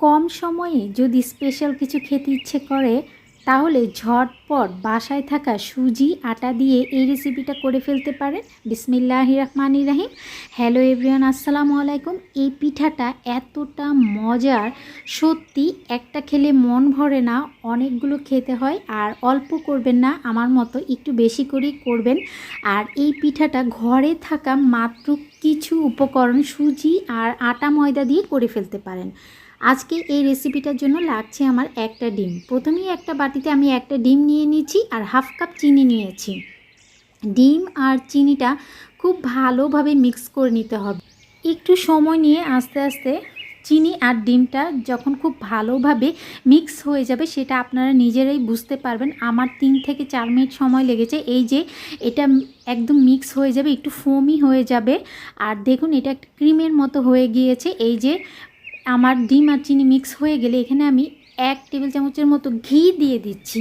কম সময়ে যদি স্পেশাল কিছু খেতে ইচ্ছে করে তাহলে ঝটপট বাসায় থাকা সুজি আটা দিয়ে এই রেসিপিটা করে ফেলতে পারেন। বিসমিল্লাহির রহমানির রহিম। হ্যালো এভরিওয়ান, আসসালামু আলাইকুম। এই পিঠাটা এতটা মজার, সত্যি একটা খেলে মন ভরে না, অনেকগুলো খেতে হয়। আর অল্প করবেন না, আমার মতো একটু বেশি করেই করবেন। আর এই পিঠাটা ঘরে থাকা মাত্র কিছু উপকরণ সুজি আর আটা ময়দা দিয়ে করে ফেলতে পারেন। আজকে এই রেসিপিটার জন্য লাগছে আমার একটা ডিম। প্রথমেই একটা বাটিতে আমি একটা ডিম নিয়ে নিয়েছি আর হাফ কাপ চিনি নিয়েছি। ডিম আর চিনিটা খুব ভালোভাবে মিক্স করে নিতে হবে। একটু সময় নিয়ে আস্তে আস্তে চিনি আর ডিমটা যখন খুব ভালোভাবে মিক্স হয়ে যাবে সেটা আপনারা নিজেরাই বুঝতে পারবেন। আমার 3 থেকে 4 মিনিট সময় লেগেছে। এই যে এটা একদম মিক্স হয়ে যাবে, একটু ফোমি হয়ে যাবে। আর দেখুন এটা একটা ক্রিমের মতো হয়ে গিয়েছে। এই যে আমার ডিম আর চিনি মিক্স হয়ে গেলে এখানে আমি 1 টেবিল চামচের মতো ঘি দিয়ে দিচ্ছি।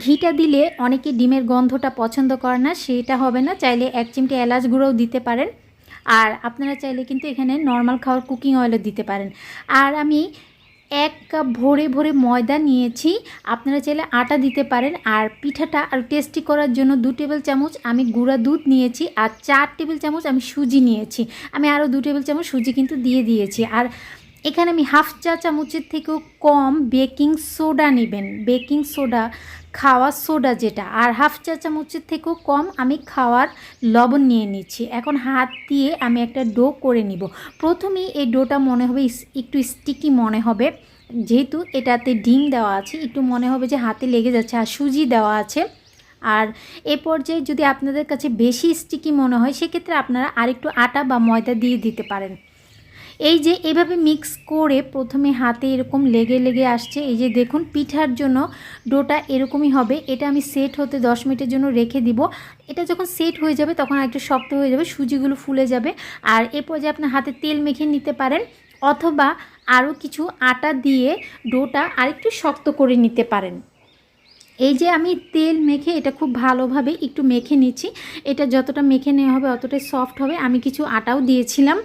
ঘিটা দিলে অনেকে ডিমের গন্ধটা পছন্দ করে না, সেটা হবে না। চাইলে 1 চিমটি এলাচ গুঁড়োও দিতে পারেন। আর আপনারা চাইলে কিন্তু এখানে নর্মাল খাওয়ার কুকিং অয়েলও দিতে পারেন। আর আমি 1 কাপ ভরে ভরে ময়দা নিয়েছি, আপনারা চাইলে আটা দিতে পারেন। আর পিঠাটা আরও টেস্টি করার জন্য 2 টেবিল চামচ আমি গুঁড়া দুধ নিয়েছি আর 4 টেবিল চামচ আমি সুজি নিয়েছি। আমি আরও 2 টেবিল চামচ সুজি কিন্তু দিয়ে দিয়েছি। আর এখানে আমি হাফ চা চামচের থেকেও কম বেকিং সোডা নেবেন, বেকিং সোডা, খাওয়ার সোডা যেটা। আর হাফ চা চামচের থেকেও কম আমি খাওয়ার লবণ নিয়ে নিচ্ছি। এখন হাত দিয়ে আমি একটা ডো করে নিব। প্রথমেই এই ডোটা মনে হবে একটু স্টিকি মনে হবে, যেহেতু এটাতে ডিম দেওয়া আছে, একটু মনে হবে যে হাতে লেগে যাচ্ছে। আর সুজি দেওয়া আছে। আর এ পর্যায়ে যদি আপনাদের কাছে বেশি স্টিকি মনে হয় সেক্ষেত্রে আপনারা আরেকটু আটা বা ময়দা দিয়ে দিতে পারেন। এই যে এভাবে মিক্স করে প্রথমে হাতে এরকম লেগে লেগে আসছে। এই যে দেখুন পিঠার জন্য ডোটা এরকমই হবে। এটা আমি সেট হতে 10 মিনিটের জন্য রেখে দিব। এটা যখন সেট হয়ে যাবে তখন একটু শক্ত হয়ে যাবে, সুজিগুলো ফুলে যাবে। আর এরপর যে আপনার হাতে তেল মেখে নিতে পারেন, অথবা আরও কিছু আটা দিয়ে ডোটা আরেকটু শক্ত করে নিতে পারেন। এই যে আমি তেল মেখে এটা খুব ভালোভাবে একটু মেখে নিচ্ছি। এটা যতটা মেখে নেওয়া হবে অতটাই সফট হবে। আমি কিছু আটাও দিয়েছিলাম।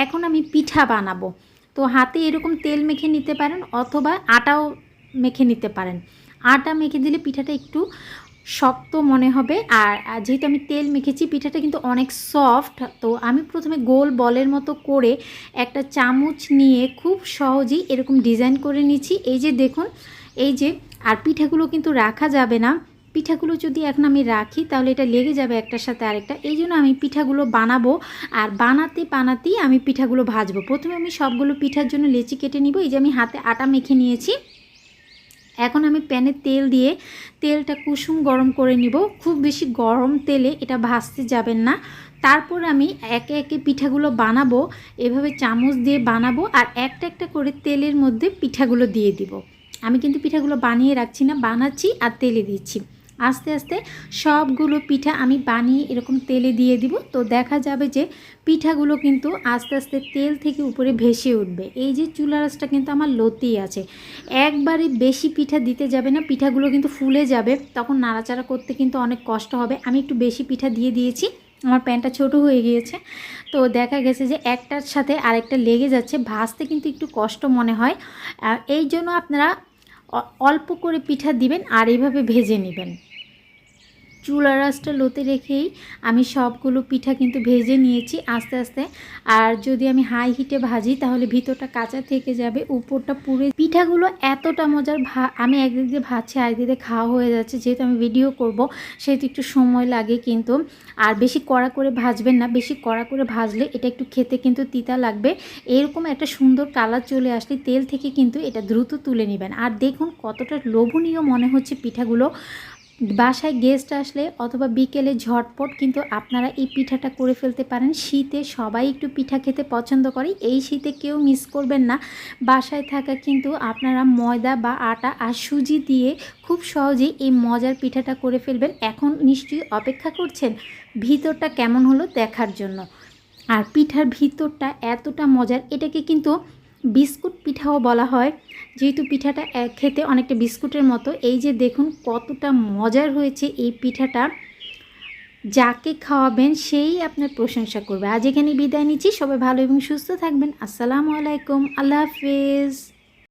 এখন আমি পিঠা বানাবো, তো হাতে এরকম তেল মেখে নিতে পারেন অথবা আটাও মেখে নিতে পারেন। আটা মেখে দিলে পিঠাটা একটু শক্ত মনে হবে। আর যেহেতু আমি তেল মেখেছি পিঠাটা কিন্তু অনেক সফট। তো আমি প্রথমে গোল বলের মতো করে একটা চামচ নিয়ে খুব সহজেই এরকম ডিজাইন করে নিচ্ছি। এই যে দেখুন, এই যে। আর পিঠাগুলো কিন্তু রাখা যাবে না। পিঠাগুলো যদি এখন আমি রাখি তাহলে এটা লেগে যাবে একটার সাথে আরেকটা। এই জন্য আমি পিঠাগুলো বানাবো আর বানাতেই আমি পিঠাগুলো ভাজবো। প্রথমে আমি সবগুলো পিঠার জন্য লেচি কেটে নিব। এই যে আমি হাতে আটা মেখে নিয়েছি। এখন আমি প্যানে তেল দিয়ে তেলটা কুসুম গরম করে নিব। খুব বেশি গরম তেলে এটা ভাজতে যাবেন না। তারপর আমি একে একে পিঠাগুলো বানাবো, এভাবে চামচ দিয়ে বানাবো আর একটা একটা করে তেলের মধ্যে পিঠাগুলো দিয়ে দিব। আমি কিন্তু পিঠাগুলো বানিয়ে রাখছি না, বানাচ্ছি আর তেলে দিচ্ছি। আস্তে আস্তে সবগুলো পিঠা আমি বানিয়ে এরকম তেলে দিয়ে দিব। তো দেখা যাবে যে পিঠাগুলো কিন্তু আস্তে আস্তে তেল থেকে উপরে ভেসে উঠবে। এই যে চুলা আঁচটা কিন্তু আমার লোতেই আছে। একবারে বেশি পিঠা দিতে যাবে না, পিঠাগুলো কিন্তু ফুলে যাবে, তখন নাড়াচাড়া করতে কিন্তু অনেক কষ্ট হবে। আমি একটু বেশি পিঠা দিয়ে দিয়েছি, আমার প্যানটা ছোট হয়ে গিয়েছে। তো দেখা গেছে যে একটার সাথে আরেকটা লেগে যাচ্ছে, ভাজতে কিন্তু একটু কষ্ট মনে হয়। এই জন্য আপনারা অল্প করে পিঠা দিবেন আর এইভাবে ভেজে নেবেন। চুলার আঁচটা লোতে রেখেই আমি সবগুলো পিঠা কিন্তু ভেজে নিয়েছি আস্তে আস্তে। আর যদি আমি হাই হিটে ভাজি তাহলে ভিতরটা কাঁচা থেকে যাবে, উপরটা পুড়ে। পিঠাগুলো এতটা মজার, আমি একদিক দিয়ে ভাজছি আরেকদিক দিয়ে খাওয়া হয়ে যাচ্ছে। যেহেতু আমি ভিডিও করব সেহেতু একটু সময় লাগে কিন্তু। আর বেশি কড়া করে ভাজবেন না, বেশি কড়া করে ভাজলে এটা একটু খেতে কিন্তু তিতা লাগবে। এরকম একটা সুন্দর কালার চলে আসলে তেল থেকে কিন্তু এটা দ্রুত তুলে নেবেন। আর দেখুন কতটা লোভনীয় মনে হচ্ছে পিঠাগুলো। বাসায় গেস্ট আসলে অথবা বিকেলে ঝটপট কিন্তু আপনারা এই পিঠাটা করে ফেলতে পারেন। শীতে সবাই একটু পিঠা খেতে পছন্দ করে, এই শীতে কেউ মিস করবেন না। বাসায় থাকা কিন্তু আপনারা ময়দা বা আটা আর সুজি দিয়ে খুব সহজেই এই মজার পিঠাটা করে ফেলবেন। এখন নিশ্চয়ই অপেক্ষা করছেন ভিতরটা কেমন হলো দেখার জন্য। আর পিঠার ভিতরটা এতটা মজার, এটাকে কিন্তু বিস্কুট পিঠাও বলা হয়, যেহেতু পিঠাটা খেতে অনেকটা বিস্কুটের মতো। এই যে দেখুন কতটা মজার হয়েছে এই পিঠাটা, যাকে খাওয়াবেন সেই আপনার প্রশংসা করবে। আজ এখানে বিদায় নিচ্ছি, সবাই ভালো এবং সুস্থ থাকবেন। আসসালামু আলাইকুম, আল্লাহ হাফেজ।